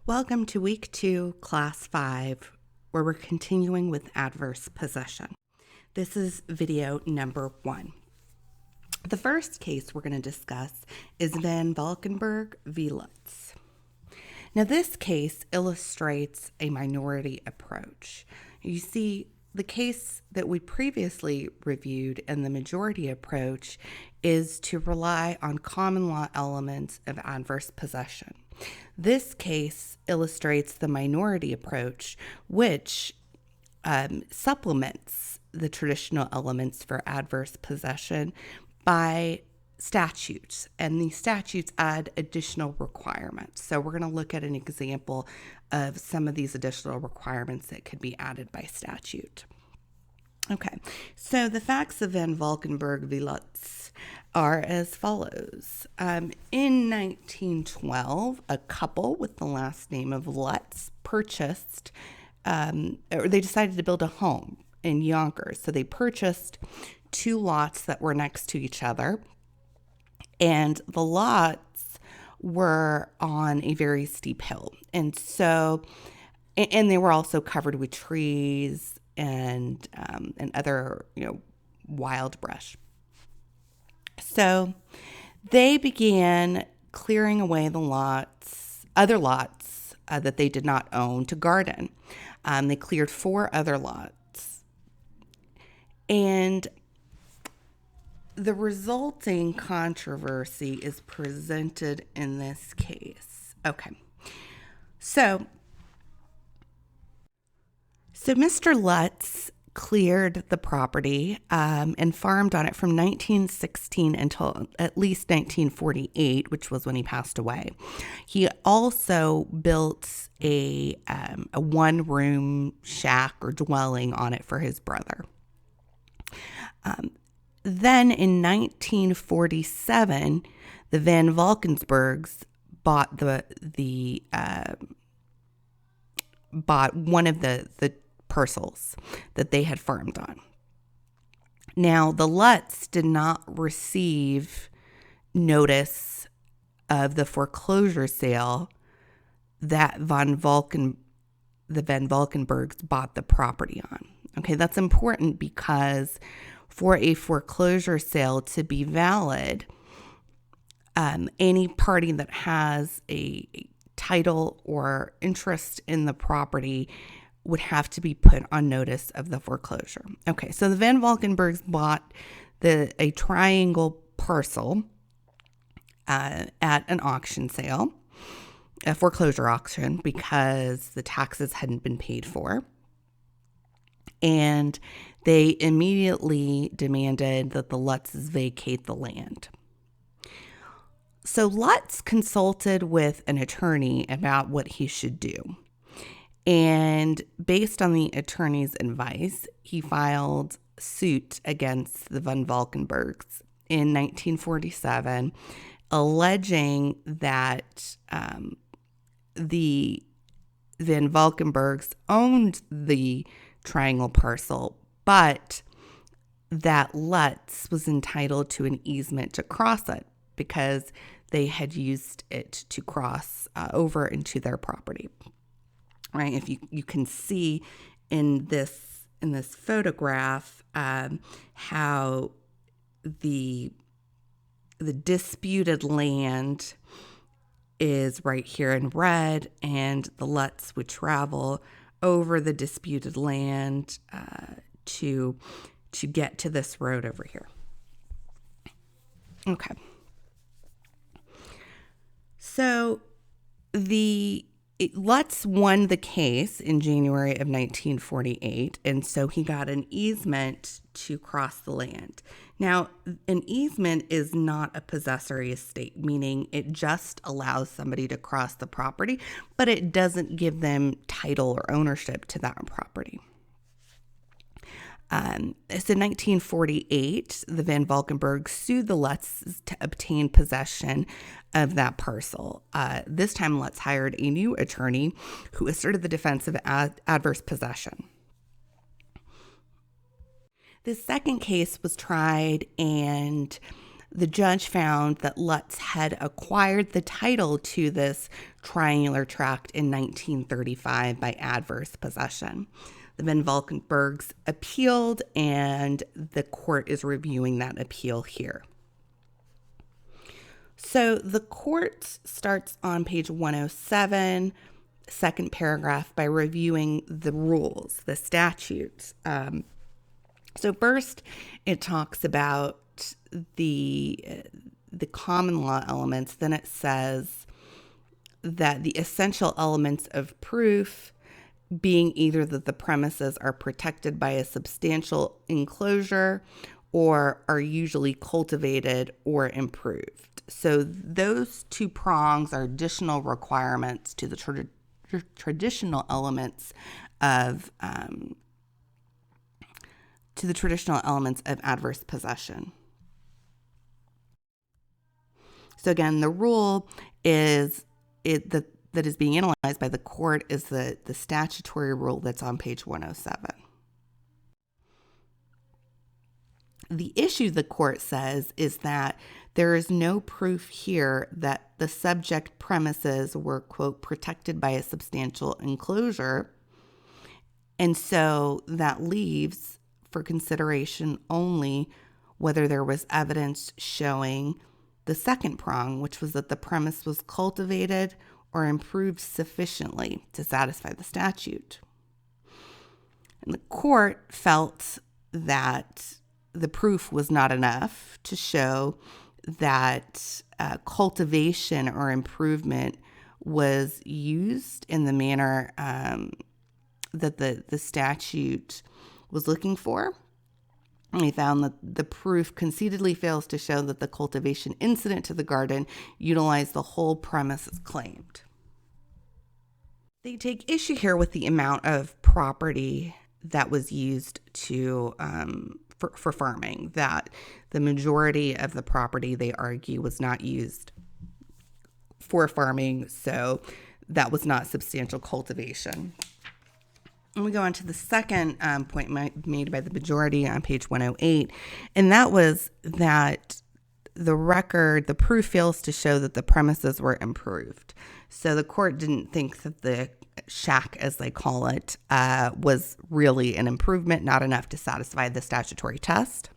Welcome to week 2, class 5, where we're continuing with adverse possession. This is video number 1. The first case we're going to discuss is Valkenburg v. Lutz. Now, this case illustrates a minority approach. You see, the case that we previously reviewed and the majority approach is to rely on common law elements of adverse possession. This case illustrates the minority approach, which supplements the traditional elements for adverse possession by statutes, and these statutes add additional requirements. So we're going to look at an example of some of these additional requirements that could be added by statute. Okay, so the facts of Valkenburg v. Lutz are as follows. In 1912, a couple with the last name of Lutz purchased, or they decided to build a home in Yonkers. So they purchased 2 lots that were next to each other, and the lots were on a very steep hill. And they were also covered with trees and other, wild brush. So they began clearing away the other lots that they did not own to garden. They cleared 4 other lots. And the resulting controversy is presented in this case. Okay. So Mr. Lutz cleared the property and farmed on it from 1916 until at least 1948, which was when he passed away. He also built a 1-room shack or dwelling on it for his brother. Then in 1947, the Van Valkensburgs bought bought one of the parcels that they had farmed on. Now, the Lutz did not receive notice of the foreclosure sale that the Van Valkenburgs bought the property on. Okay, that's important because for a foreclosure sale to be valid, any party that has a title or interest in the property would have to be put on notice of the foreclosure. Okay, so the Van Valkenburgs bought a triangle parcel at an auction sale, a foreclosure auction, because the taxes hadn't been paid for. And they immediately demanded that the Lutzes vacate the land. So Lutz consulted with an attorney about what he should do. And based on the attorney's advice, he filed suit against the Van Valkenburgs in 1947, alleging that the Van Valkenburgs owned the triangle parcel, but that Lutz was entitled to an easement to cross it because they had used it to cross over into their property. Right? If you can see in this photograph how the disputed land is right here in red, and the Lutz would travel over the disputed land to get to this road over here. Okay. So Lutz won the case in January of 1948, and so he got an easement to cross the land. Now, an easement is not a possessory estate, meaning it just allows somebody to cross the property, but it doesn't give them title or ownership to that property. So in 1948, the Van Valkenburgs sued the Lutzes to obtain possession of that parcel. This time, Lutz hired a new attorney who asserted the defense of adverse possession. The second case was tried, and the judge found that Lutz had acquired the title to this triangular tract in 1935 by adverse possession. The Van Valkenburgs appealed, and the court is reviewing that appeal here. So the court starts on page 107, second paragraph, by reviewing the rules, the statutes. So first, it talks about the common law elements. Then it says that the essential elements of proof being either that the premises are protected by a substantial enclosure or are usually cultivated or improved. So those two prongs are additional requirements to the traditional elements of adverse possession. So again, the rule is that is being analyzed by the court is the statutory rule that's on page 107. The issue, the court says, is that there is no proof here that the subject premises were, quote, protected by a substantial enclosure. And so that leaves for consideration only whether there was evidence showing the second prong, which was that the premise was cultivated or improved sufficiently to satisfy the statute. And the court felt that the proof was not enough to show that cultivation or improvement was used in the manner that the statute was looking for. And they found that the proof concededly fails to show that the cultivation incident to the garden utilized the whole premise as claimed. They take issue here with the amount of property that was used to for farming, that the majority of the property, they argue, was not used for farming, so that was not substantial cultivation. And we go on to the second point made by the majority on page 108, and that was that the proof fails to show that the premises were improved. So the court didn't think that the shack, as they call it, was really an improvement, not enough to satisfy the statutory test.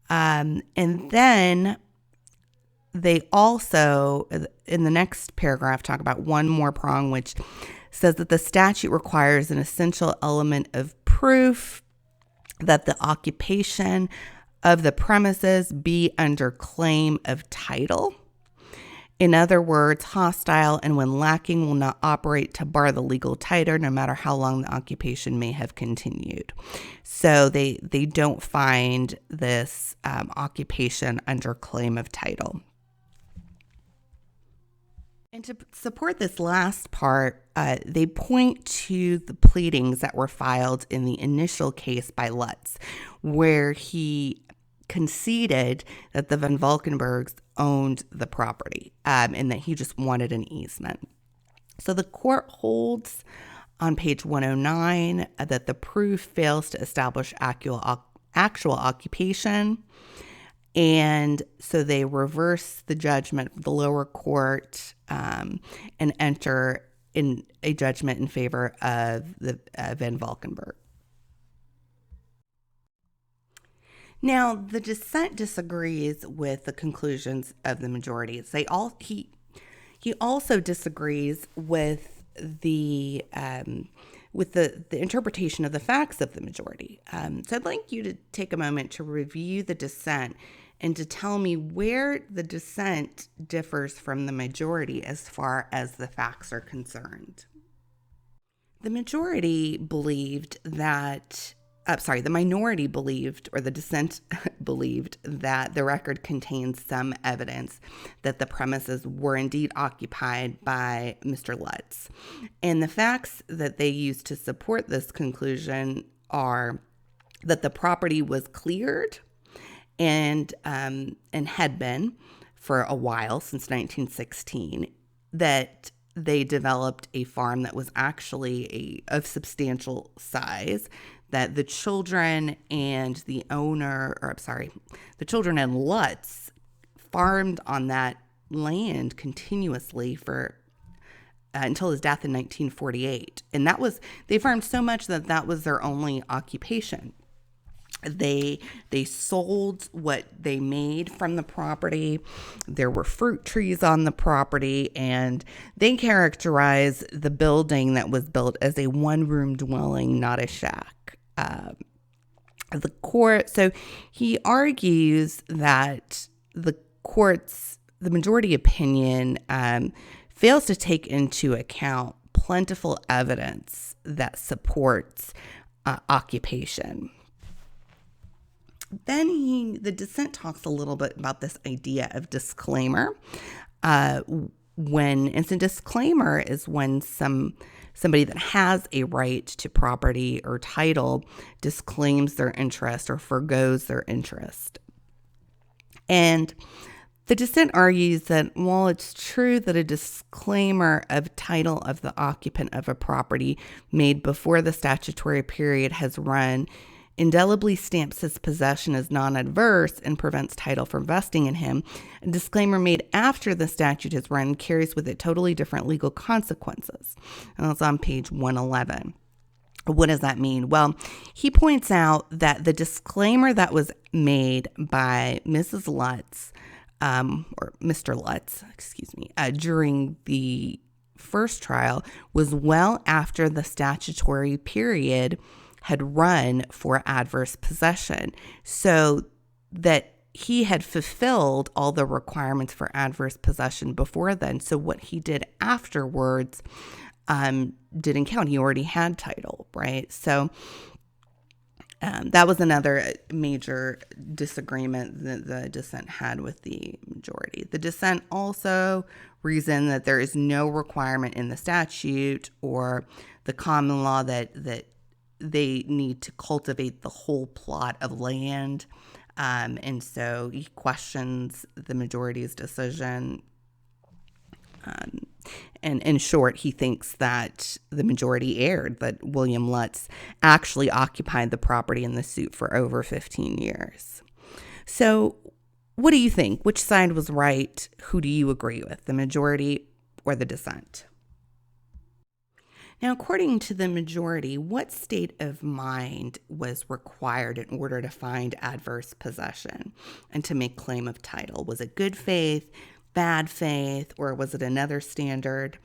And then they also, in the next paragraph, talk about one more prong, which says that the statute requires an essential element of proof that the occupation of the premises be under claim of title. In other words, hostile and when lacking will not operate to bar the legal title, no matter how long the occupation may have continued. So they don't find this occupation under claim of title. And to support this last part, they point to the pleadings that were filed in the initial case by Lutz, where he conceded that the Van Valkenburgs owned the property and that he just wanted an easement. So the court holds on page 109 that the proof fails to establish actual occupation. And so they reverse the judgment of the lower court and enter in a judgment in favor of the Van Valkenburg. Now, the dissent disagrees with the conclusions of the majority. He also disagrees with the interpretation of the facts of the majority. So I'd like you to take a moment to review the dissent and to tell me where the dissent differs from the majority as far as the facts are concerned. The minority believed, or the dissent believed that the record contains some evidence that the premises were indeed occupied by Mr. Lutz. And the facts that they used to support this conclusion are that the property was cleared and had been for a while, since 1916, that they developed a farm that was actually of substantial size, that the children and the children and Lutz farmed on that land continuously for until his death in 1948. And they farmed so much that was their only occupation. They sold what they made from the property. There were fruit trees on the property, and they characterize the building that was built as a one-room dwelling, not a shack. So he argues that the majority opinion fails to take into account plentiful evidence that supports occupation. Then the dissent talks a little bit about this idea of disclaimer. Disclaimer is when somebody that has a right to property or title disclaims their interest or forgoes their interest. And the dissent argues that while it's true that a disclaimer of title of the occupant of a property made before the statutory period has run indelibly stamps his possession as non-adverse and prevents title from vesting in him, a disclaimer made after the statute has run carries with it totally different legal consequences. And that's on page 111. What does that mean? Well, he points out that the disclaimer that was made by Mrs. Lutz, or Mr. Lutz, during the first trial was well after the statutory period had run for adverse possession, so that he had fulfilled all the requirements for adverse possession before then. So what he did afterwards didn't count. He already had title, right? So that was another major disagreement that the dissent had with the majority. The dissent also reasoned that there is no requirement in the statute or the common law that they need to cultivate the whole plot of land. And so he questions the majority's decision. And in short, he thinks that the majority erred, that William Lutz actually occupied the property in the suit for over 15 years. So what do you think? Which side was right? Who do you agree with, the majority or the dissent? Now, according to the majority, what state of mind was required in order to find adverse possession and to make claim of title? Was it good faith, bad faith, or was it another standard?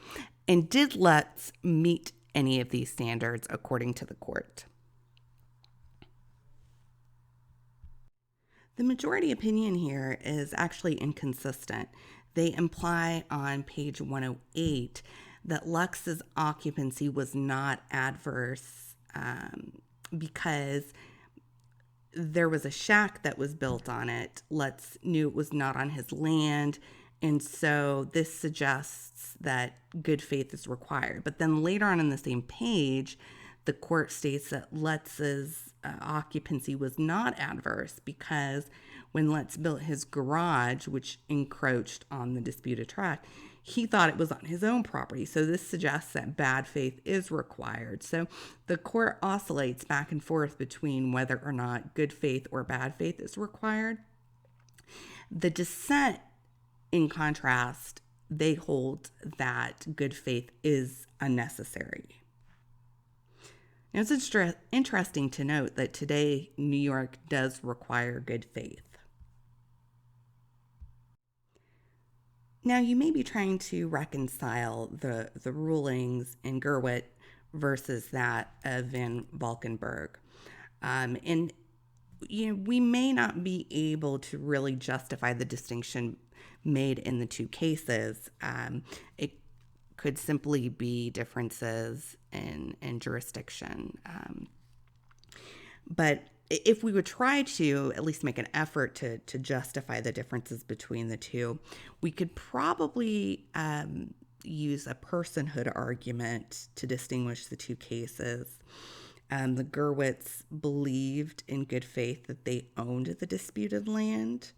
And did Lutz meet any of these standards according to the court? The majority opinion here is actually inconsistent. They imply on page 108 that Lutz's occupancy was not adverse because there was a shack that was built on it. Lutz knew it was not on his land, and so this suggests that good faith is required. But then later on in the same page, the court states that Lutz's occupancy was not adverse because when Lutz built his garage, which encroached on the disputed tract, he thought it was on his own property. So this suggests that bad faith is required. So the court oscillates back and forth between whether or not good faith or bad faith is required. The dissent, in contrast, they hold that good faith is unnecessary. Now, it's interesting to note that today New York does require good faith. Now, you may be trying to reconcile the rulings in Gerwit versus that of Van Valkenburg. And we may not be able to really justify the distinction made in the two cases. It could simply be differences in jurisdiction. But if we would try to at least make an effort to justify the differences between the two, we could probably use a personhood argument to distinguish the two cases. The Gerwits believed in good faith that they owned the disputed land.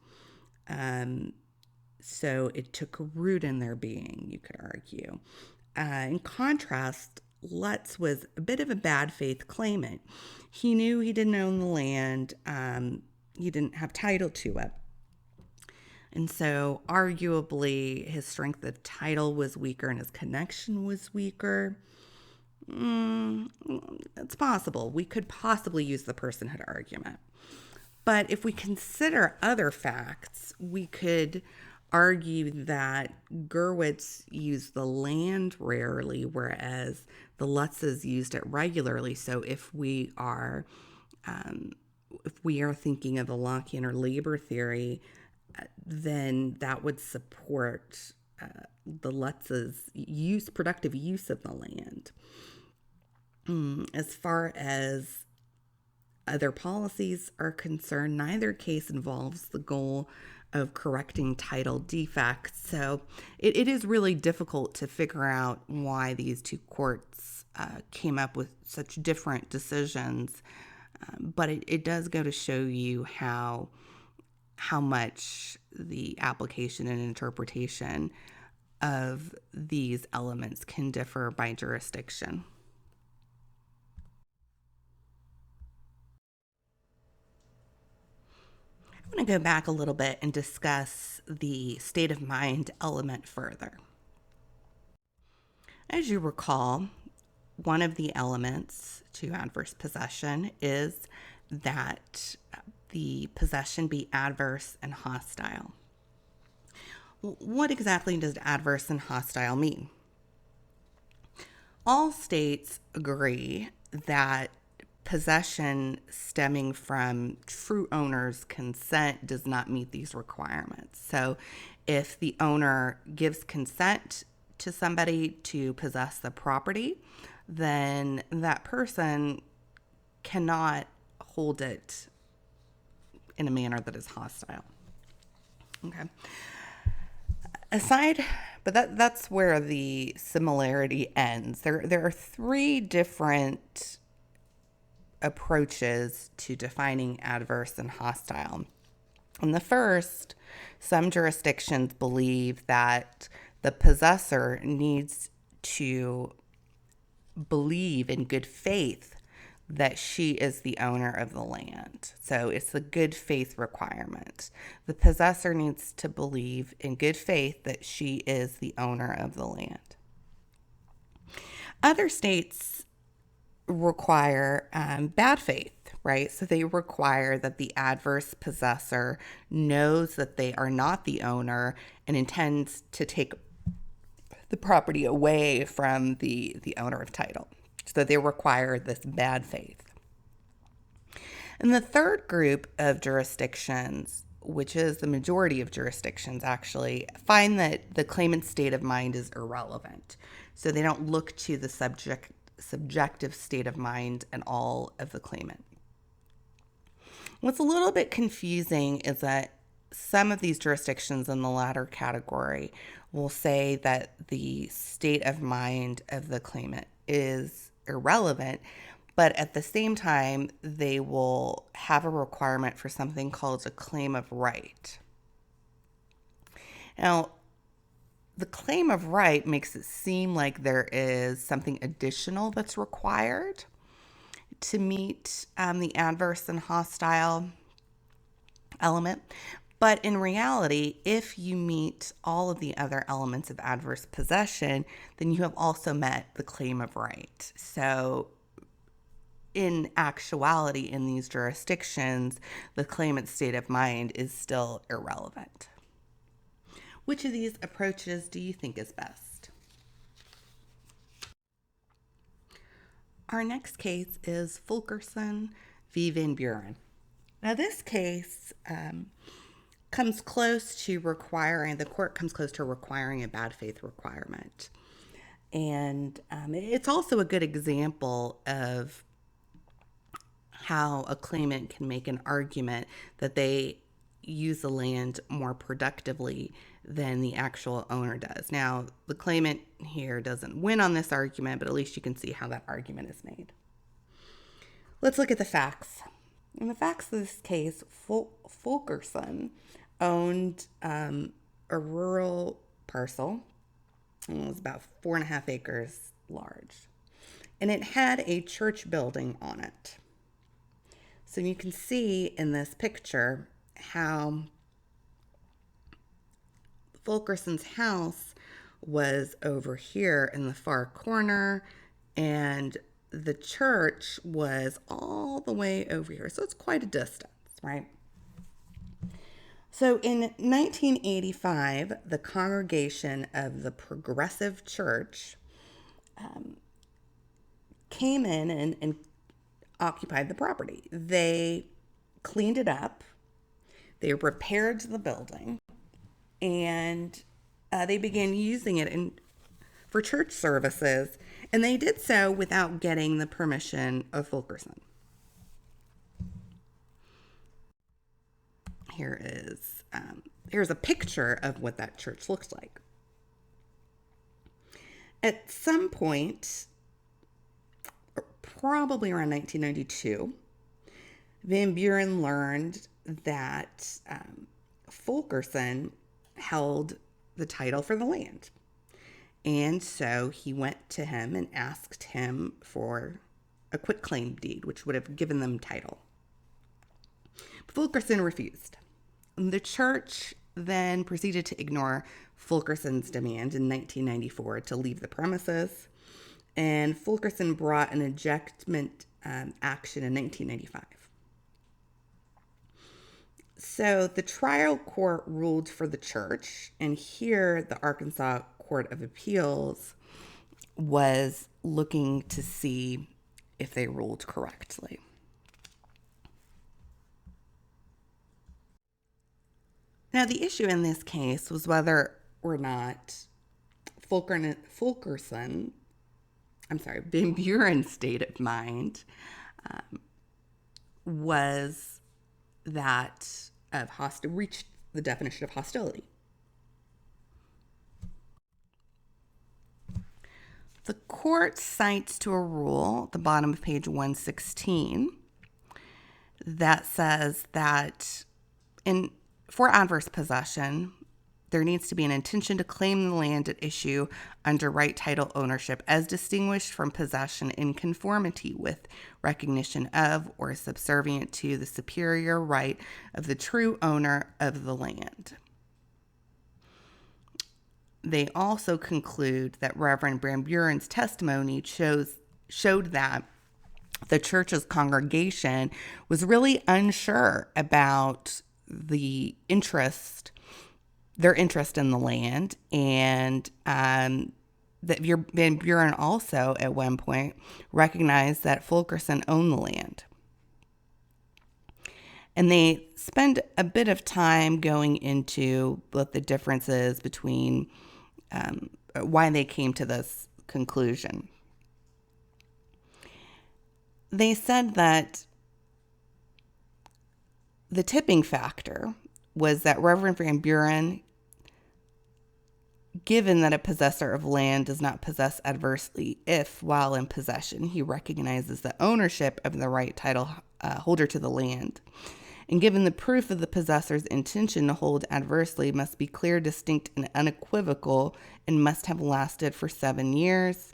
So it took root in their being, you could argue. In contrast, Lutz was a bit of a bad faith claimant. He knew he didn't own the land, he didn't have title to it. And so, arguably, his strength of title was weaker and his connection was weaker. It's possible. We could possibly use the personhood argument. But if we consider other facts, we could argue that Gurwitz used the land rarely, whereas the Lutzes used it regularly. So if we are thinking of the Lockean or labor theory, then that would support the Lutz's productive use of the land. As far as other policies are concerned, neither case involves the goal of correcting title defects. So it is really difficult to figure out why these two courts came up with such different decisions. But it does go to show you how much the application and interpretation of these elements can differ by jurisdiction. I'm going to go back a little bit and discuss the state of mind element further. As you recall, one of the elements to adverse possession is that the possession be adverse and hostile. What exactly does adverse and hostile mean? All states agree that possession stemming from true owner's consent does not meet these requirements. So if the owner gives consent to somebody to possess the property, then that person cannot hold it in a manner that is hostile. Okay. But that's where the similarity ends. There are three different approaches to defining adverse and hostile. And the first, some jurisdictions believe that the possessor needs to believe in good faith that she is the owner of the land. So it's the good faith requirement. The possessor needs to believe in good faith that she is the owner of the land. Other states require bad faith, right? So they require that the adverse possessor knows that they are not the owner and intends to take the property away from the owner of title. So they require this bad faith. And the third group of jurisdictions, which is the majority of jurisdictions actually, find that the claimant's state of mind is irrelevant. So they don't look to the subjective state of mind and all of the claimant. What's a little bit confusing is that some of these jurisdictions in the latter category will say that the state of mind of the claimant is irrelevant, but at the same time, they will have a requirement for something called a claim of right. Now, the claim of right makes it seem like there is something additional that's required to meet the adverse and hostile element. But in reality, if you meet all of the other elements of adverse possession, then you have also met the claim of right. So in actuality, in these jurisdictions, the claimant's state of mind is still irrelevant. Which of these approaches do you think is best? Our next case is Fulkerson v. Van Buren. Now this case comes close to requiring a bad faith requirement. And it's also a good example of how a claimant can make an argument that they use the land more productively than the actual owner does. Now, the claimant here doesn't win on this argument, but at least you can see how that argument is made. Let's look at the facts. In the facts of this case, Fulkerson owned a rural parcel. It was about 4.5 acres large. and it had a church building on it. So you can see in this picture how Fulkerson's house was over here in the far corner, and the church was all the way over here. So it's quite a distance, right? So in 1985, the congregation of the Progressive Church came in and occupied the property. They cleaned it up, they repaired the building, and they began using it for church services, and they did so without getting the permission of Fulkerson. Here's a picture of what that church looks like. At some point, probably around 1992, Van Buren learned that Fulkerson held the title for the land. And so he went to him and asked him for a quitclaim deed, which would have given them title. Fulkerson refused. The church then proceeded to ignore Fulkerson's demand in 1994 to leave the premises, and Fulkerson brought an ejectment action in 1995. So the trial court ruled for the church, and here the Arkansas Court of Appeals was looking to see if they ruled correctly. Now, the issue in this case was whether or not Van Buren's state of mind was that of reached the definition of hostility. The court cites to a rule at the bottom of page 116 that says that for adverse possession, there needs to be an intention to claim the land at issue under right title ownership as distinguished from possession in conformity with recognition of or subservient to the superior right of the true owner of the land. They also conclude that Reverend Van Buren's testimony showed that the church's congregation was really unsure about their interest in the land, and that Van Buren also at one point recognized that Fulkerson owned the land. And they spend a bit of time going into what the differences between why they came to this conclusion. They said that the tipping factor was that Reverend Van Buren, given that a possessor of land does not possess adversely if, while in possession, he recognizes the ownership of the right title holder to the land, and given the proof of the possessor's intention to hold adversely must be clear, distinct, and unequivocal, and must have lasted for 7 years,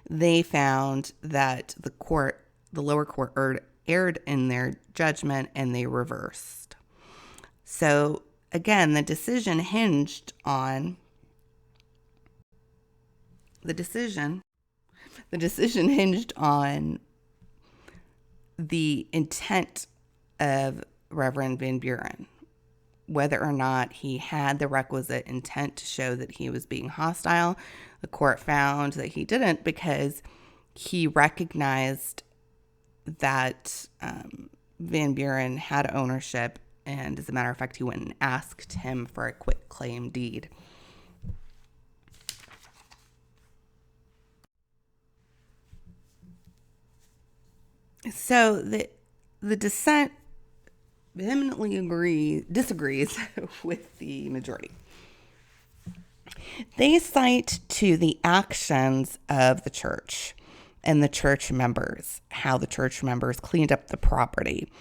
they found that the lower court erred in their judgment, and they reversed. So again, the decision hinged on the intent of Reverend Van Buren, whether or not he had the requisite intent to show that he was being hostile. The court found that he didn't because he recognized that Van Buren had ownership, and as a matter of fact, he went and asked him for a quitclaim deed. So the dissent vehemently disagrees with the majority. They cite to the actions of the church and the church members, how the church members cleaned up the property.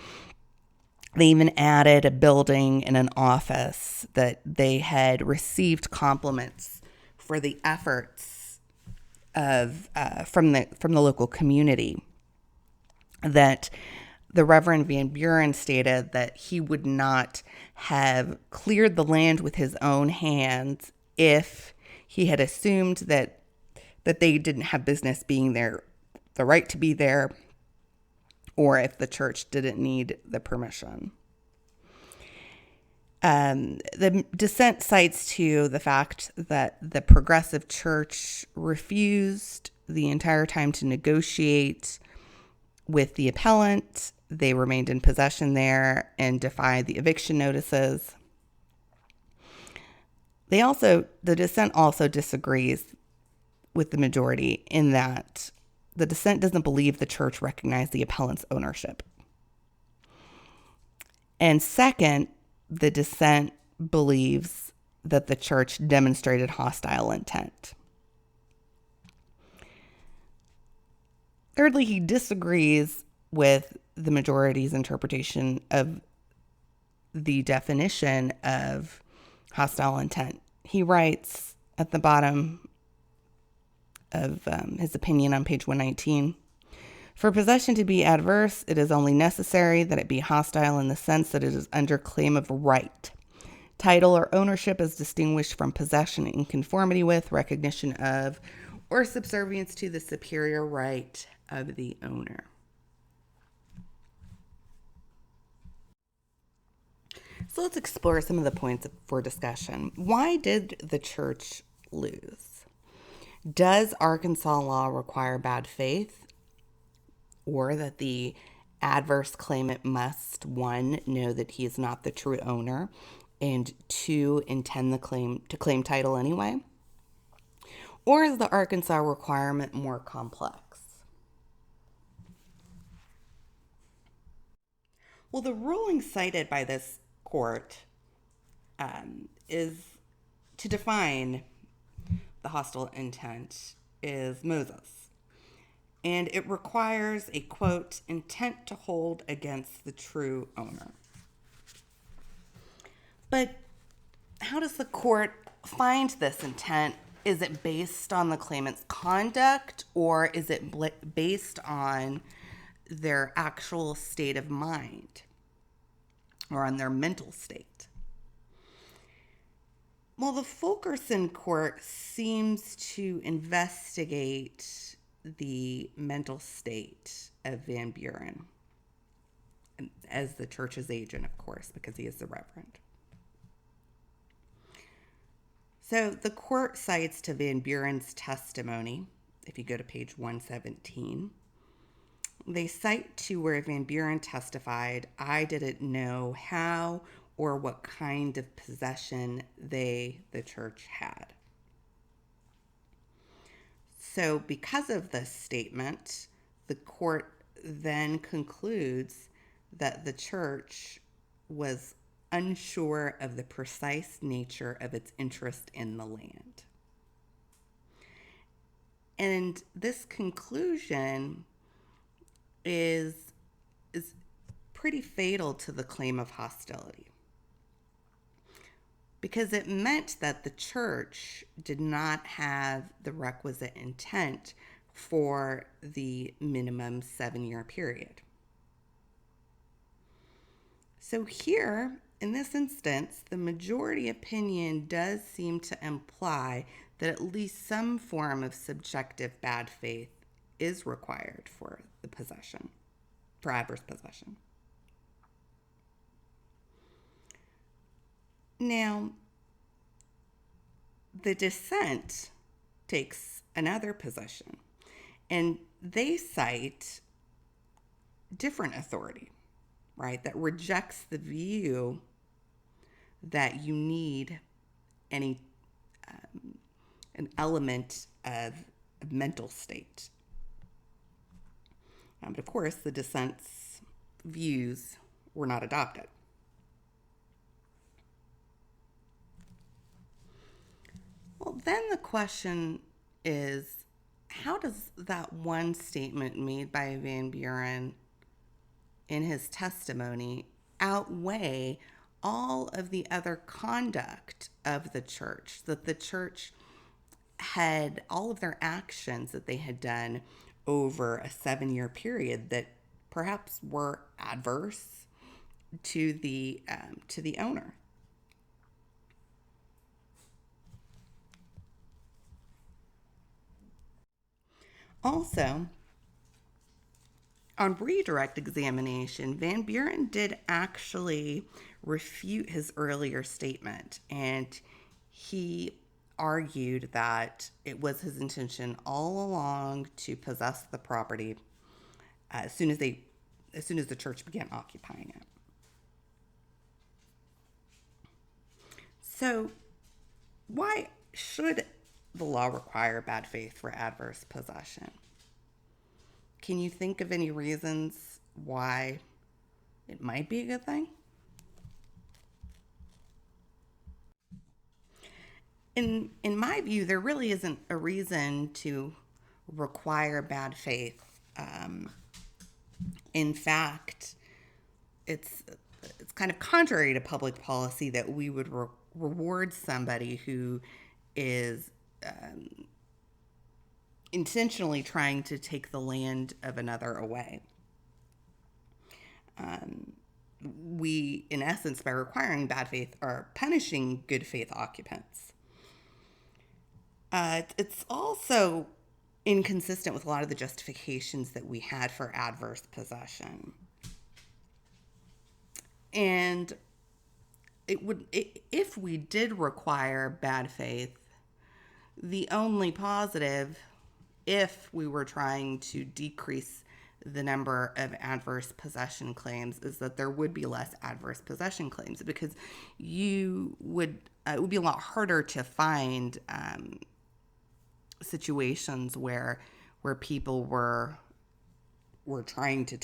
They even added a building and an office that they had received compliments for the efforts from the local community, that the Reverend Van Buren stated that he would not have cleared the land with his own hands if he had assumed that they didn't have business being there, the right to be there, or if the church didn't need the permission. The dissent cites to the fact that the Progressive Church refused the entire time to negotiate with the appellant. They remained in possession there and defied the eviction notices. The dissent also disagrees with the majority in that the dissent doesn't believe the church recognized the appellant's ownership. And second, the dissent believes that the church demonstrated hostile intent. Thirdly, he disagrees with the majority's interpretation of the definition of hostile intent. He writes at the bottom of his opinion on page 119, "For possession to be adverse, it is only necessary that it be hostile in the sense that it is under claim of right. Title or ownership is distinguished from possession in conformity with, recognition of, or subservience to the superior right of the owner." So let's explore some of the points for discussion. Why did the church lose? Does Arkansas law require bad faith, or that the adverse claimant must, 1, know that he is not the true owner, and 2, intend to claim title anyway? Or is the Arkansas requirement more complex? Well, the ruling cited by this court is to define the hostile intent is Moses. And it requires a, quote, intent to hold against the true owner. But how does the court find this intent? Is it based on the claimant's conduct, or is it based on their actual state of mind or on their mental state? Well, the Fulkerson court seems to investigate the mental state of Van Buren as the church's agent, of course, because he is the reverend. So the court cites to Van Buren's testimony, if you go to page 117, they cite to where Van Buren testified, "I didn't know how or what kind of possession the church had." So because of this statement, the court then concludes that the church was unsure of the precise nature of its interest in the land. And this conclusion is pretty fatal to the claim of hostility, because it meant that the church did not have the requisite intent for the minimum 7-year period. So here, in this instance, the majority opinion does seem to imply that at least some form of subjective bad faith is required for the possession, for adverse possession. Now, the dissent takes another position, and they cite different authority, right, that rejects the view that you need an element of mental state. But of course, the dissent's views were not adopted. Well, then the question is, how does that one statement made by Van Buren in his testimony outweigh all of the other conduct of the church that the church had all of their actions that they had done over a 7-year period that perhaps were adverse to the owner. Also, on redirect examination, Van Buren did actually refute his earlier statement, and he argued that it was his intention all along to possess the property as soon as the church began occupying it. So, why should the law require bad faith for adverse possession? Can you think of any reasons why it might be a good thing? In my view, there really isn't a reason to require bad faith. In fact, it's kind of contrary to public policy that we would reward somebody who is intentionally trying to take the land of another away. We, in essence, by requiring bad faith, are punishing good faith occupants. It's also inconsistent with a lot of the justifications that we had for adverse possession. And if we did require bad faith, the only positive, if we were trying to decrease the number of adverse possession claims, is that there would be less adverse possession claims, because it would be a lot harder to find situations where people were trying to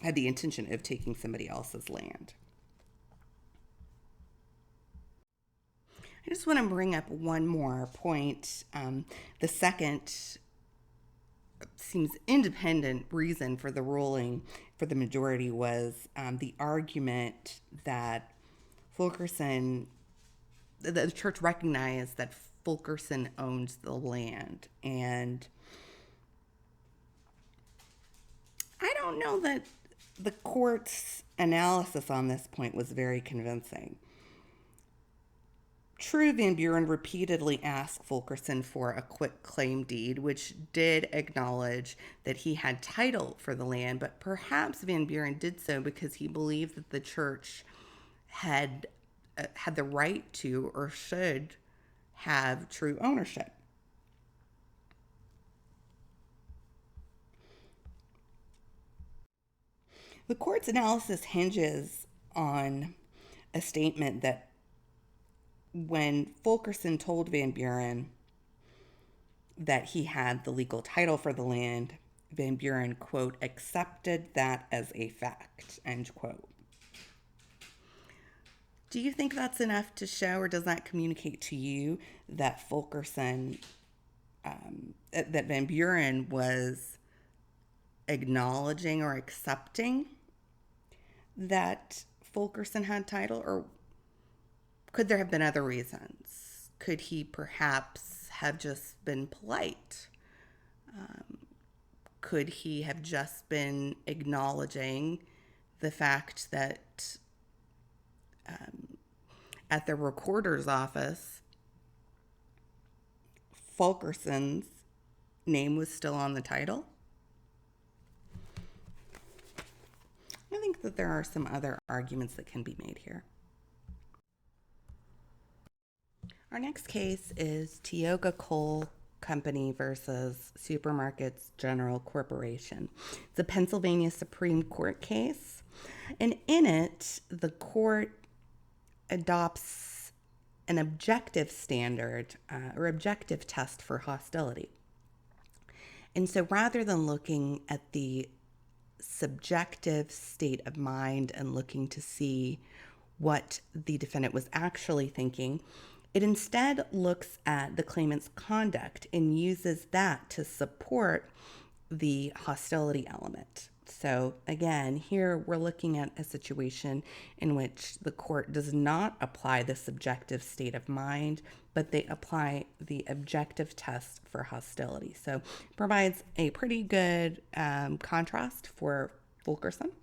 had the intention of taking somebody else's land. I just want to bring up one more point. The second seems independent reason for the ruling for the majority was the argument that the church recognized that Fulkerson owns the land. And I don't know that the court's analysis on this point was very convincing. True, Van Buren repeatedly asked Fulkerson for a quit claim deed, which did acknowledge that he had title for the land, but perhaps Van Buren did so because he believed that the church had the right to, or should have, true ownership. The court's analysis hinges on a statement that when Fulkerson told Van Buren that he had the legal title for the land, Van Buren, quote, accepted that as a fact, end quote. Do you think that's enough to show, or does that communicate to you that Fulkerson, that Van Buren was acknowledging or accepting that Fulkerson had title? Or could there have been other reasons? Could he perhaps have just been polite? Could he have just been acknowledging the fact that at the recorder's office, Fulkerson's name was still on the title? I think that there are some other arguments that can be made here. Our next case is Tioga Coal Company versus Supermarkets General Corporation. It's a Pennsylvania Supreme Court case, and in it, the court adopts an objective standard or objective test for hostility. And so rather than looking at the subjective state of mind and looking to see what the defendant was actually thinking, it instead looks at the claimant's conduct and uses that to support the hostility element. So again, here we're looking at a situation in which the court does not apply the subjective state of mind, but but they apply the objective test for hostility. So it provides a pretty good contrast for Fulkerson.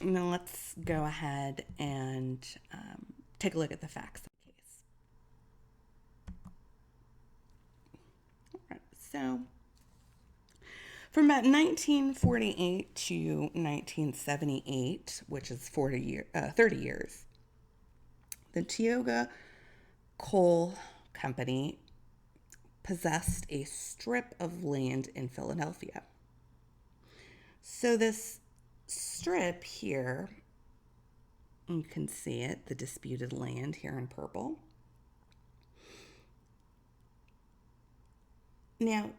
Now let's go ahead and take a look at the facts of the case. All right, so from about 1948 to 1978, which is 30 years, the Tioga Coal Company possessed a strip of land in Philadelphia. So this strip here, you can see it, the disputed land here in purple. Now,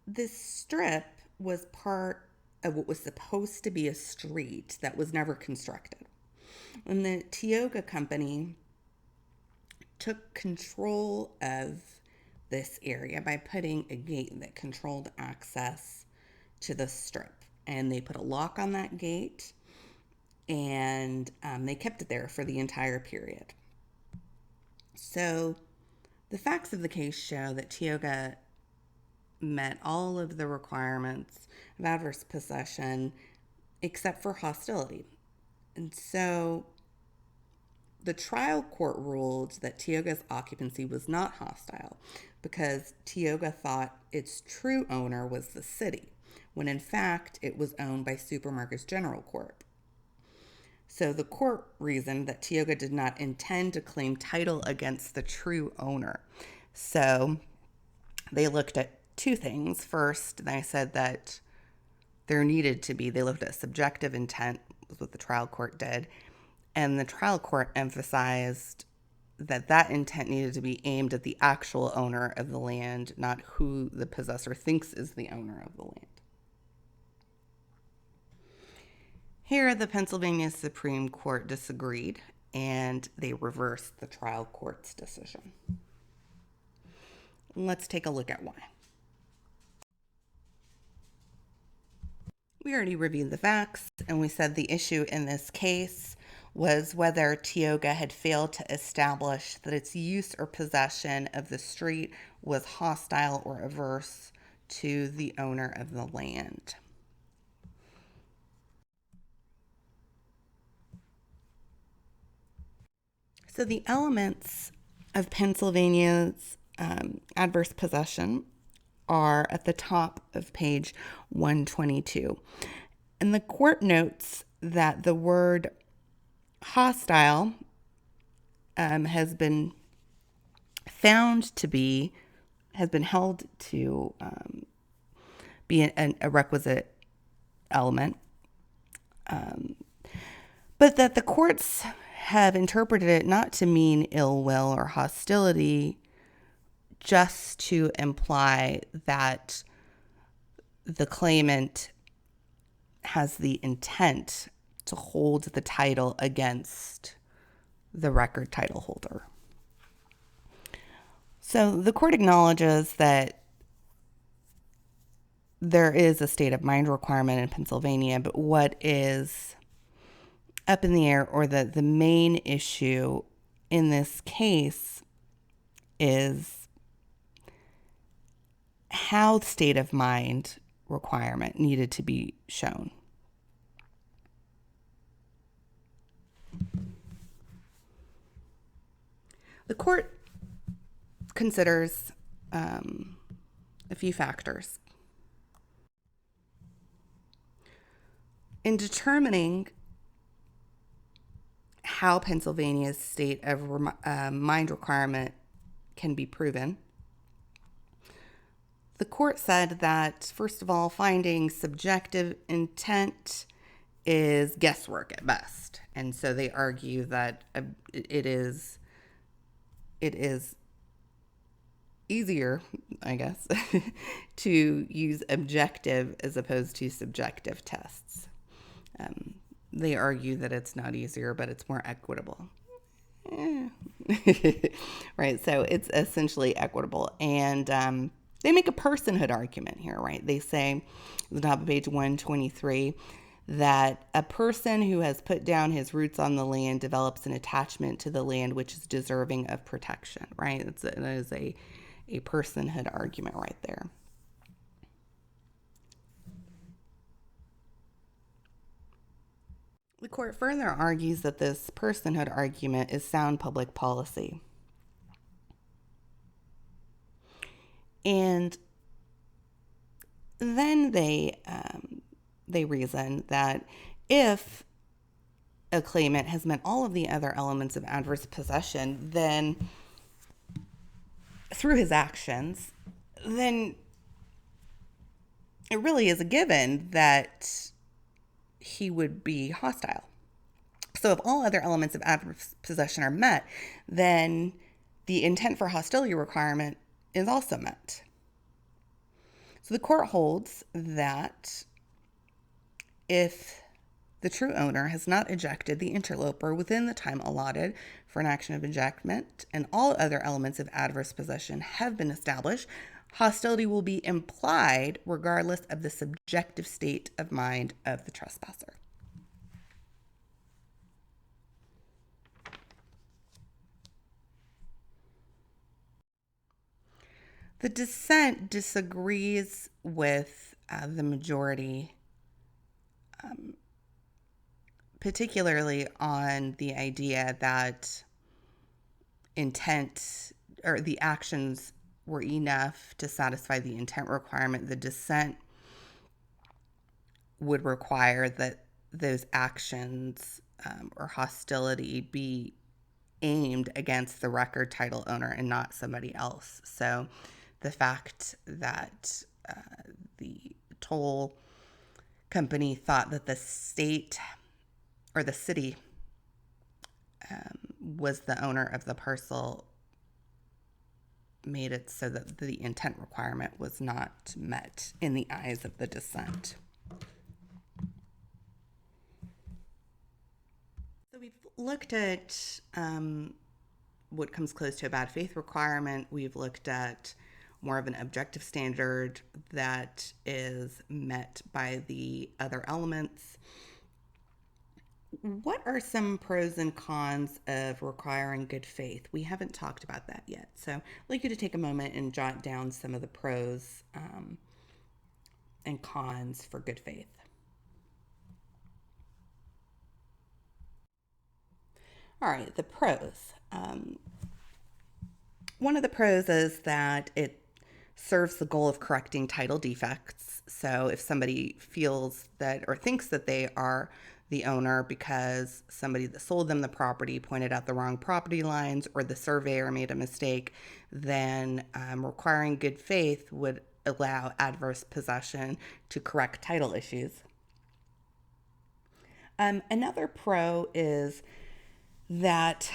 this strip was part of what was supposed to be a street that was never constructed. And the Tioga Company took control of this area by putting a gate that controlled access to the strip. And they put a lock on that gate, and they kept it there for the entire period. So the facts of the case show that Tioga met all of the requirements of adverse possession except for hostility. And so the trial court ruled that Tioga's occupancy was not hostile because Tioga thought its true owner was the city, when in fact it was owned by Supermarkets General Corp. So the court reasoned that Tioga did not intend to claim title against the true owner. So they looked at two things. First, they said that they looked at subjective intent, was what the trial court did. And the trial court emphasized that intent needed to be aimed at the actual owner of the land, not who the possessor thinks is the owner of the land. Here, the Pennsylvania Supreme Court disagreed, and they reversed the trial court's decision. Let's take a look at why. We already reviewed the facts, and we said the issue in this case was whether Tioga had failed to establish that its use or possession of the street was hostile or averse to the owner of the land. So the elements of Pennsylvania's adverse possession are at the top of page 122. And the court notes that the word hostile has been held to be a requisite element, but that the courts have interpreted it not to mean ill will or hostility, just to imply that the claimant has the intent to hold the title against the record title holder. So the court acknowledges that there is a state of mind requirement in Pennsylvania, but what is up in the air, or the main issue in this case, is how the state of mind requirement needed to be shown. The court considers a few factors. In determining how Pennsylvania's state of mind requirement can be proven, the court said that, first of all, finding subjective intent is guesswork at best. And so they argue that it is easier, I guess, to use objective as opposed to subjective tests. They argue that it's not easier, but it's more equitable. Right, so it's essentially equitable. And they make a personhood argument here, right? They say, at the top of page 123, that a person who has put down his roots on the land develops an attachment to the land which is deserving of protection, right? That is a personhood argument right there. The court further argues that this personhood argument is sound public policy. And then they reason that if a claimant has met all of the other elements of adverse possession, then through his actions, then it really is a given that he would be hostile. So if all other elements of adverse possession are met, then the intent for hostility requirement is also met. So the court holds that if the true owner has not ejected the interloper within the time allotted for an action of ejectment and all other elements of adverse possession have been established, hostility will be implied regardless of the subjective state of mind of the trespasser. The dissent disagrees with the majority, particularly on the idea that intent or the actions were enough to satisfy the intent requirement. The dissent would require that those actions or hostility be aimed against the record title owner and not somebody else. So the fact that the toll company thought that the state or the city was the owner of the parcel made it so that the intent requirement was not met in the eyes of the dissent. So we've looked at what comes close to a bad faith requirement. We've looked at more of an objective standard that is met by the other elements. What are some pros and cons of requiring good faith? We haven't talked about that yet. So I'd like you to take a moment and jot down some of the pros and cons for good faith. All right, the pros. One of the pros is that it serves the goal of correcting title defects. So if somebody feels that or thinks that they are the owner because somebody that sold them the property pointed out the wrong property lines or the surveyor made a mistake, then requiring good faith would allow adverse possession to correct title issues. Another pro is that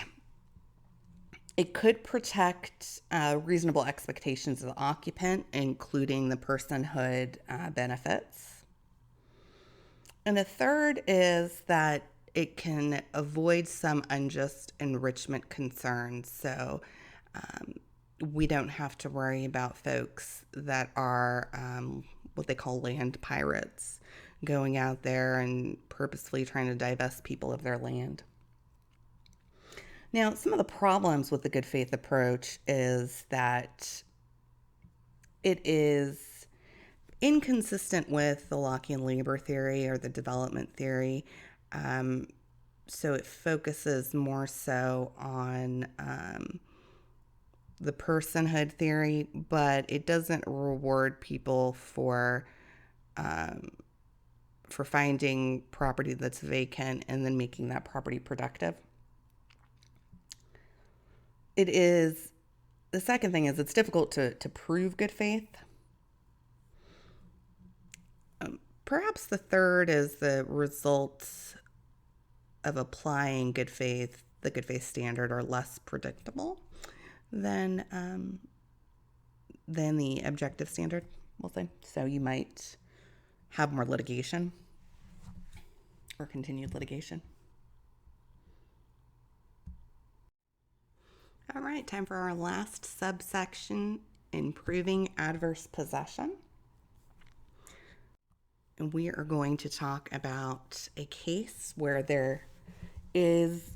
it could protect reasonable expectations of the occupant, including the personhood benefits. And the third is that it can avoid some unjust enrichment concerns. So we don't have to worry about folks that are what they call land pirates going out there and purposefully trying to divest people of their land. Now, some of the problems with the good faith approach is that it is inconsistent with the Lockean labor theory or the development theory. So it focuses more so on the personhood theory, but it doesn't reward people for finding property that's vacant and then making that property productive. The second thing is it's difficult to prove good faith. Perhaps the third is the results of applying the good faith standard are less predictable than the objective standard, we'll say. So you might have more litigation or continued litigation. All right, time for our last subsection, improving adverse possession. and we are going to talk about a case where there is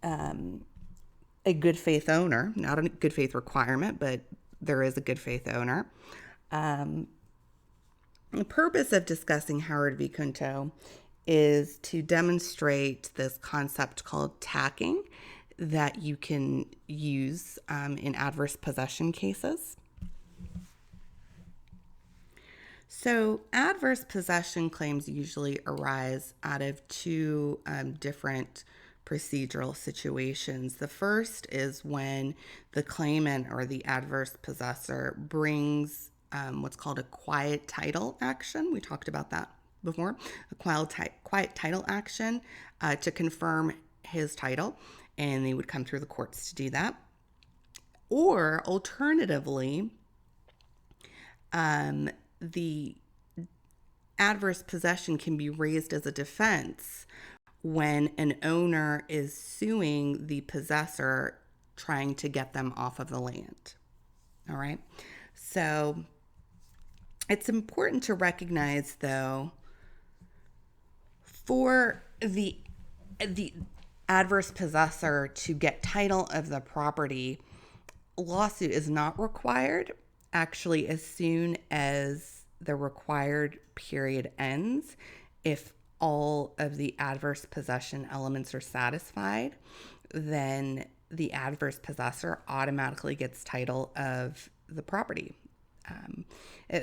a good faith owner, not a good faith requirement, but there is a good faith owner. The purpose of discussing Howard v. Kunto is to demonstrate this concept called tacking that you can use in adverse possession cases. So adverse possession claims usually arise out of two different procedural situations. The first is when the claimant or the adverse possessor brings what's called a quiet title action. We talked about that before. A quiet title action to confirm his title, and they would come through the courts to do that. Or alternatively, the adverse possession can be raised as a defense when an owner is suing the possessor trying to get them off of the land. All right. So it's important to recognize, though, for the adverse possessor to get title of the property, lawsuit is not required. Actually, as soon as the required period ends, if all of the adverse possession elements are satisfied, then the adverse possessor automatically gets title of the property.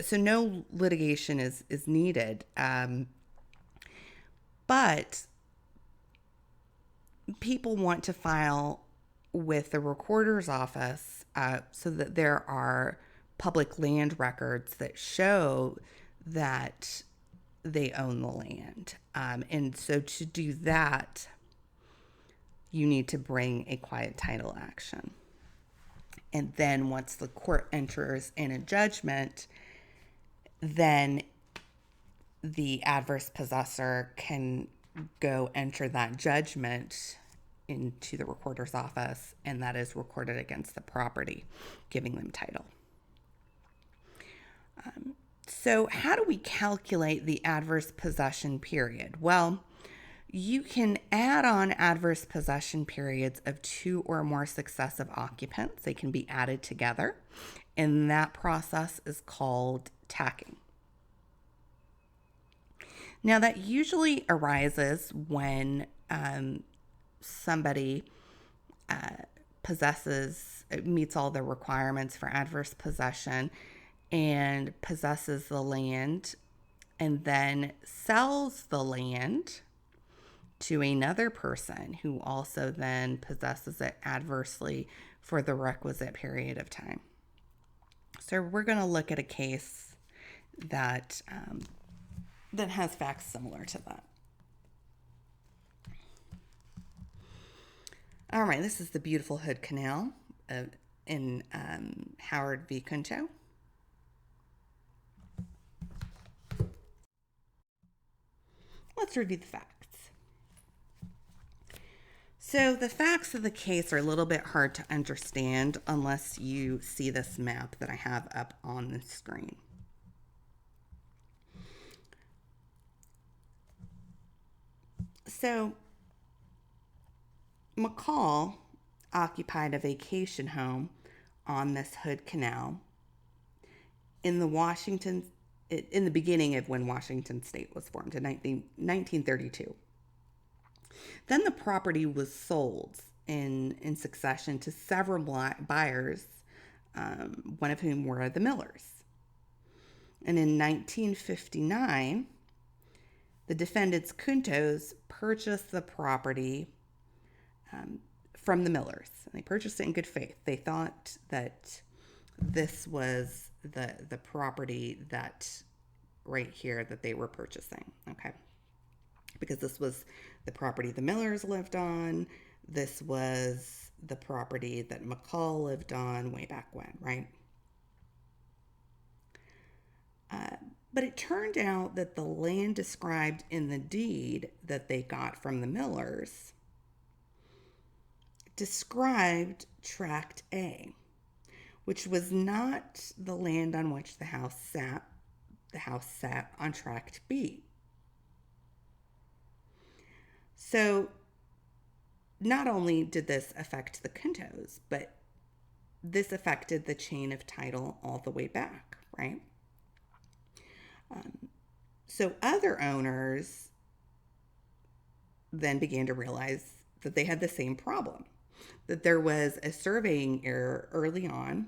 So no litigation is needed. But people want to file with the recorder's office so that there are public land records that show that they own the land. And so to do that, you need to bring a quiet title action. And then once the court enters in a judgment, then the adverse possessor can go enter that judgment into the recorder's office, and that is recorded against the property, giving them title. So how do we calculate the adverse possession period? Well, you can add on adverse possession periods of 2 or more successive occupants. They can be added together, and that process is called tacking. Now, that usually arises when somebody meets all the requirements for adverse possession and possesses the land and then sells the land to another person who also then possesses it adversely for the requisite period of time. So we're going to look at a case that has facts similar to that. All right, this is the beautiful Hood Canal in Howard v. Kunto. Let's review the facts. So the facts of the case are a little bit hard to understand unless you see this map that I have up on the screen. So McCall occupied a vacation home on this Hood Canal in the beginning of when Washington State was formed in 1932. Then the property was sold in succession to several buyers, one of whom were the Millers. And in 1959, the defendants Kuntos purchased the property from the Millers. And they purchased it in good faith. They thought that this was the property that right here that they were purchasing, okay? Because this was the property the Millers lived on. This was the property that McCall lived on way back when, right? But it turned out that the land described in the deed that they got from the Millers described Tract A, which was not the land on which the house sat. the house sat on tract B. So not only did this affect the Kuntos, but this affected the chain of title all the way back, right? So other owners then began to realize that they had the same problem, that there was a surveying error early on,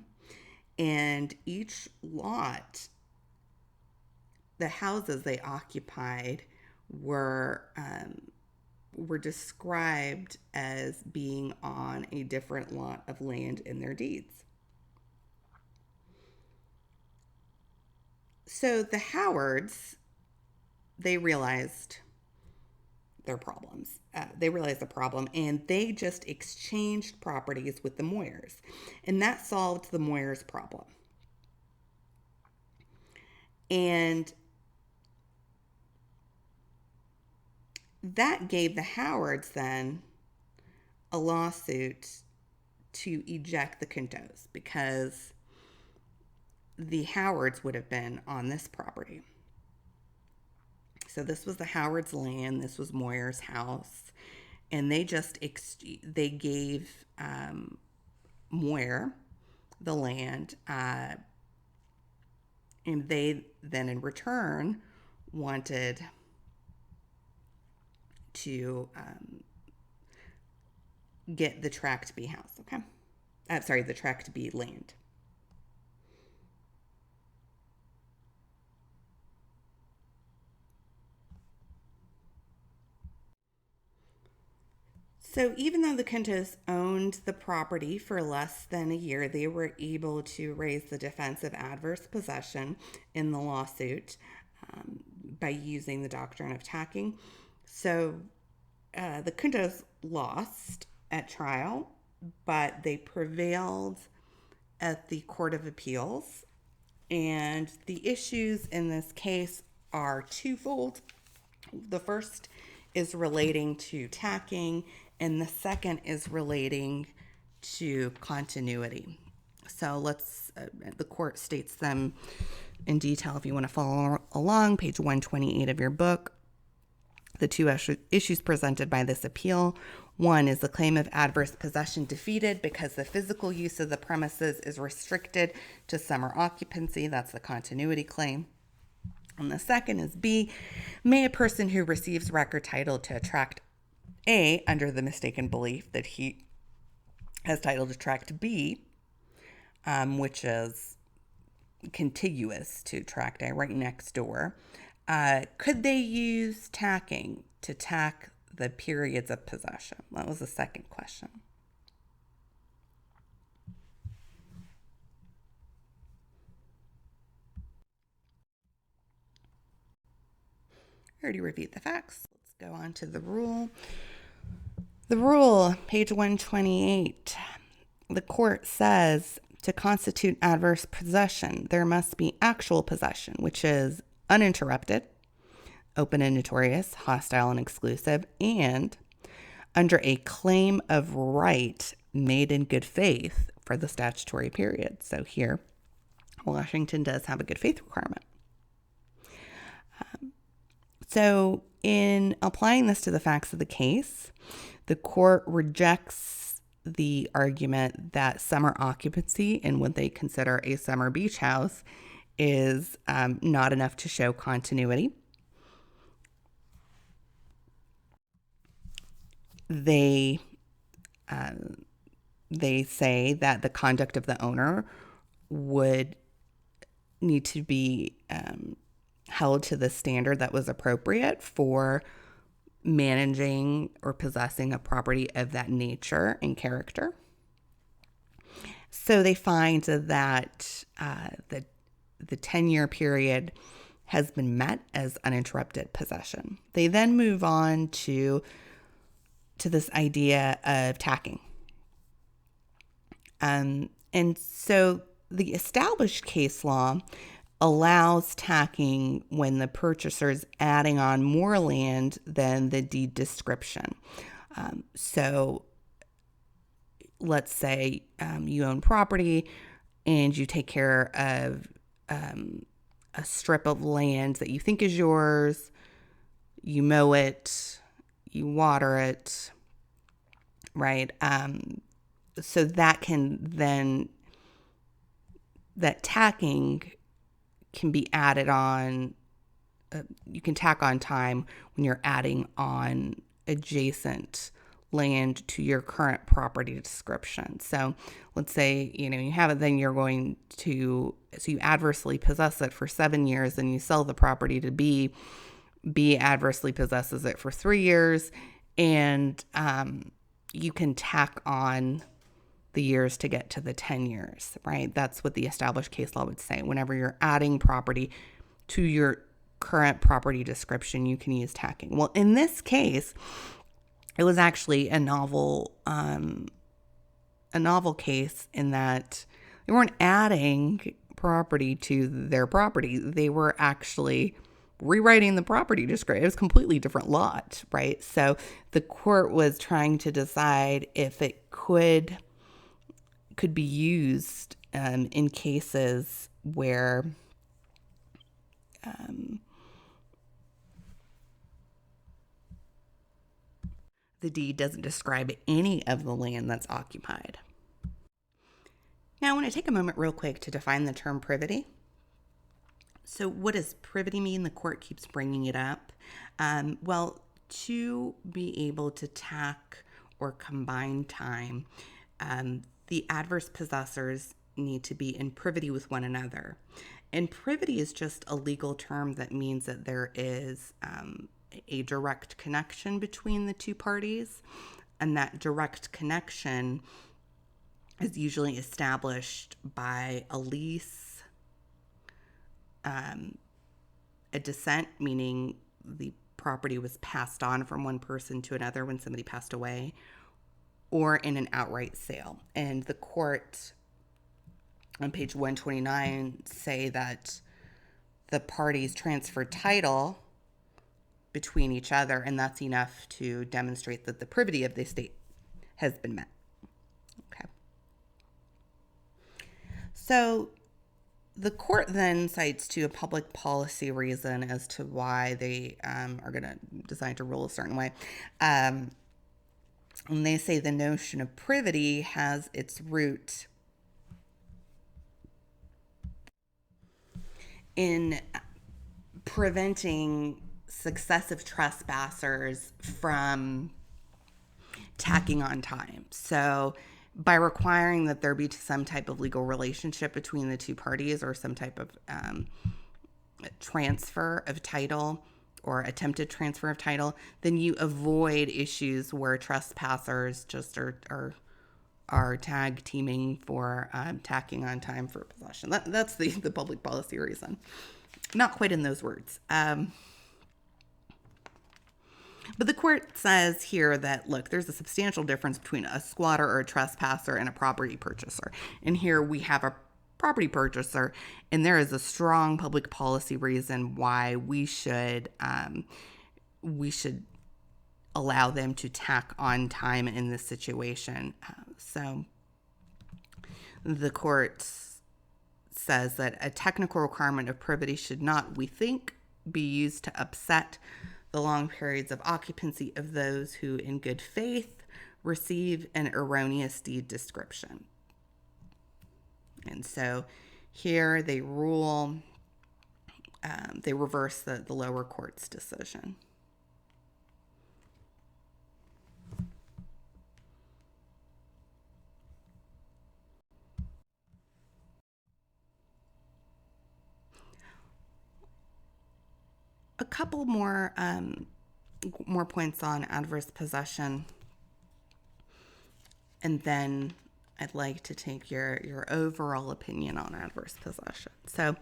and each lot, the houses they occupied were described as being on a different lot of land in their deeds. So the Howards, they realized their problems. They realized the problem, and they just exchanged properties with the Moyers, and that solved the Moyers' problem. And that gave the Howards then a lawsuit to eject the Kuntos, because the Howards would have been on this property. So this was the Howards' land. This was Moyer's house, and they just they gave Moyer the land, and they then in return wanted to get the tract B house. Okay, sorry, the tract B land. So even though the Kuntos owned the property for less than a year, they were able to raise the defense of adverse possession in the lawsuit by using the doctrine of tacking. So the Kuntos lost at trial, but they prevailed at the Court of Appeals. And the issues in this case are twofold. The first is relating to tacking, and the second is relating to continuity. So the court states them in detail if you want to follow along, page 128 of your book. The two issues presented by this appeal: one is the claim of adverse possession defeated because the physical use of the premises is restricted to summer occupancy. That's the continuity claim. And the second is B, may a person who receives record title to tract A under the mistaken belief that he has title to tract B, which is contiguous to tract A, right next door, could they use tacking to tack the periods of possession? That was the second question. I already reviewed the facts. Let's go on to the rule. The rule, page 128, the court says to constitute adverse possession, there must be actual possession, which is uninterrupted, open and notorious, hostile and exclusive, and under a claim of right made in good faith for the statutory period. So here, Washington does have a good faith requirement. So in applying this to the facts of the case, the court rejects the argument that summer occupancy in what they consider a summer beach house is not enough to show continuity. They say that the conduct of the owner would need to be held to the standard that was appropriate for managing or possessing a property of that nature and character. So they find that the 10-year period has been met as uninterrupted possession. They then move on to this idea of tacking. And so the established case law allows tacking when the purchaser is adding on more land than the deed description. So let's say you own property and you take care of a strip of land that you think is yours, you mow it, you water it, right? So that tacking can be added on. You can tack on time when you're adding on adjacent land to your current property description. So let's say, you have it, then you're going to, so you adversely possess it for 7 years, and you sell the property to B. B adversely possesses it for 3 years, and you can tack on the years to get to the 10 years, right? That's what the established case law would say. Whenever you're adding property to your current property description, you can use tacking. Well, in this case, it was actually a novel case in that they weren't adding property to their property. They were actually rewriting the property description. It was a completely different lot, right? So the court was trying to decide if it could be used in cases where the deed doesn't describe any of the land that's occupied. Now, I want to take a moment real quick to define the term privity. So what does privity mean? The court keeps bringing it up. Well, to be able to tack or combine time, the adverse possessors need to be in privity with one another. And privity is just a legal term that means that there is a direct connection between the two parties, and that direct connection is usually established by a lease, a descent, meaning the property was passed on from one person to another when somebody passed away, or in an outright sale. And the court on page 129 say that the parties transfer title between each other, and that's enough to demonstrate that the privity of the estate has been met. Okay. So the court then cites to a public policy reason as to why they are going to decide to rule a certain way. And they say the notion of privity has its root in preventing successive trespassers from tacking on time. So by requiring that there be some type of legal relationship between the two parties, or some type of transfer of title or attempted transfer of title, then you avoid issues where trespassers just are tag teaming for tacking on time for possession. That's the public policy reason. Not quite in those words. But the court says here that, look, there's a substantial difference between a squatter or a trespasser and a property purchaser. And here we have a property purchaser, and there is a strong public policy reason why we should allow them to tack on time in this situation. So the court says that a technical requirement of privity should not, we think, be used to upset the long periods of occupancy of those who, in good faith, receive an erroneous deed description. And so here they rule, they reverse the lower court's decision. A couple more points on adverse possession, and then I'd like to take your overall opinion on adverse possession. So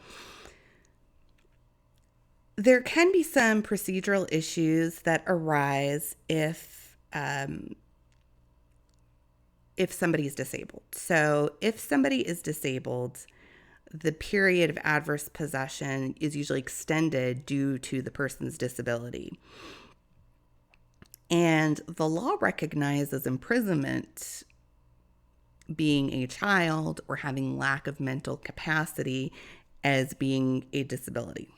there can be some procedural issues that arise if somebody's disabled. So if somebody is disabled, the period of adverse possession is usually extended due to the person's disability. And the law recognizes imprisonment being a child or having lack of mental capacity as being a disability.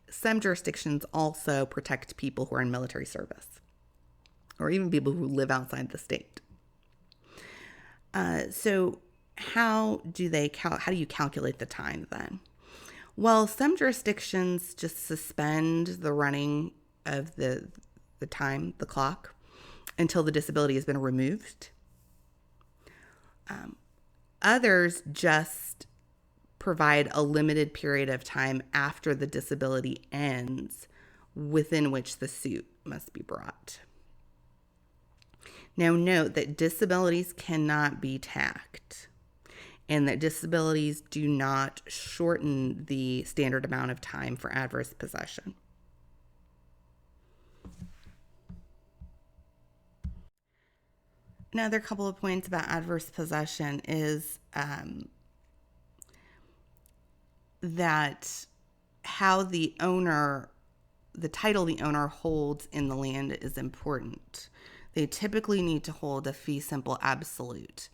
Some jurisdictions also protect people who are in military service or even people who live outside the state. So how do you calculate the time then? Well, some jurisdictions just suspend the running of the time, the clock, until the disability has been removed. Others just provide a limited period of time after the disability ends within which the suit must be brought. Now, note that disabilities cannot be tacked and that disabilities do not shorten the standard amount of time for adverse possession. Another couple of points about adverse possession is that how the title the owner holds in the land is important. They typically need to hold a fee simple absolute.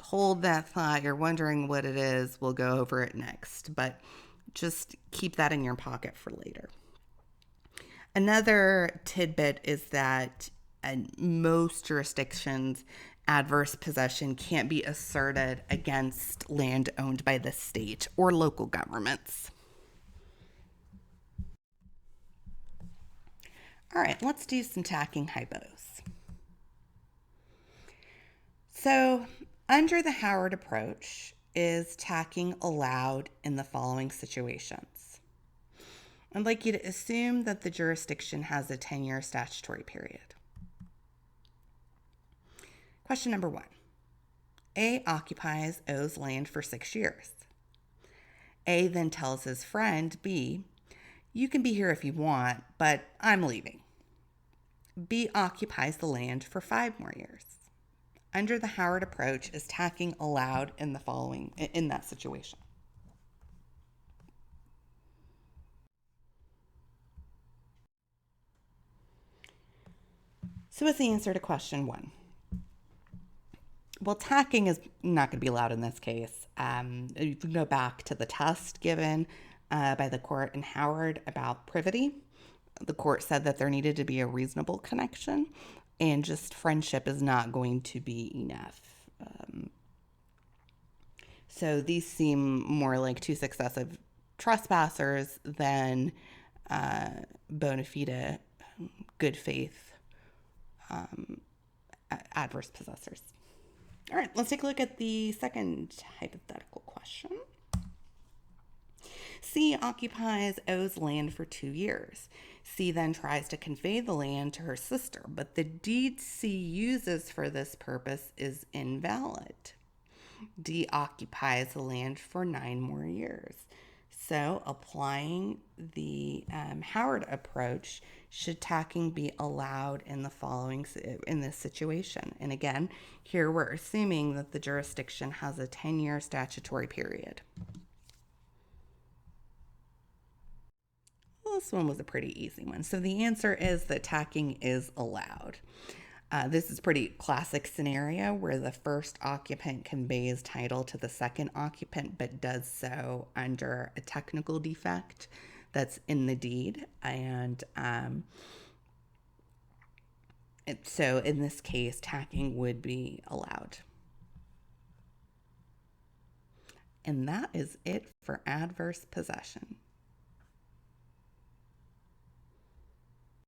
Hold that thought. You're wondering what it is. We'll go over it next, but just keep that in your pocket for later. Another tidbit is that in most jurisdictions, adverse possession can't be asserted against land owned by the state or local governments. All right, let's do some tacking hypos. So, under the Howard approach, is tacking allowed in the following situations? I'd like you to assume that the jurisdiction has a 10-year statutory period. Question number 1. A occupies O's land for 6 years. A then tells his friend, B, you can be here if you want, but I'm leaving. B occupies the land for 5 more years. Under the Howard approach, is tacking allowed in that situation? So what's the answer to question 1? Well, tacking is not going to be allowed in this case. You can go back to the test given by the court in Howard about privity. The court said that there needed to be a reasonable connection, and just friendship is not going to be enough. So these seem more like 2 successive trespassers than bona fide, good faith adverse possessors. All right, let's take a look at the second hypothetical question. C occupies O's land for 2 years. C then tries to convey the land to her sister, but the deed C uses for this purpose is invalid. D occupies the land for 9 more years. So applying the Howard approach, should tacking be allowed in this situation? And again, here we're assuming that the jurisdiction has a 10-year statutory period. Well, this one was a pretty easy one. So the answer is that tacking is allowed. This is a pretty classic scenario where the first occupant conveys title to the second occupant, but does so under a technical defect that's in the deed. And so in this case, tacking would be allowed. And that is it for adverse possession.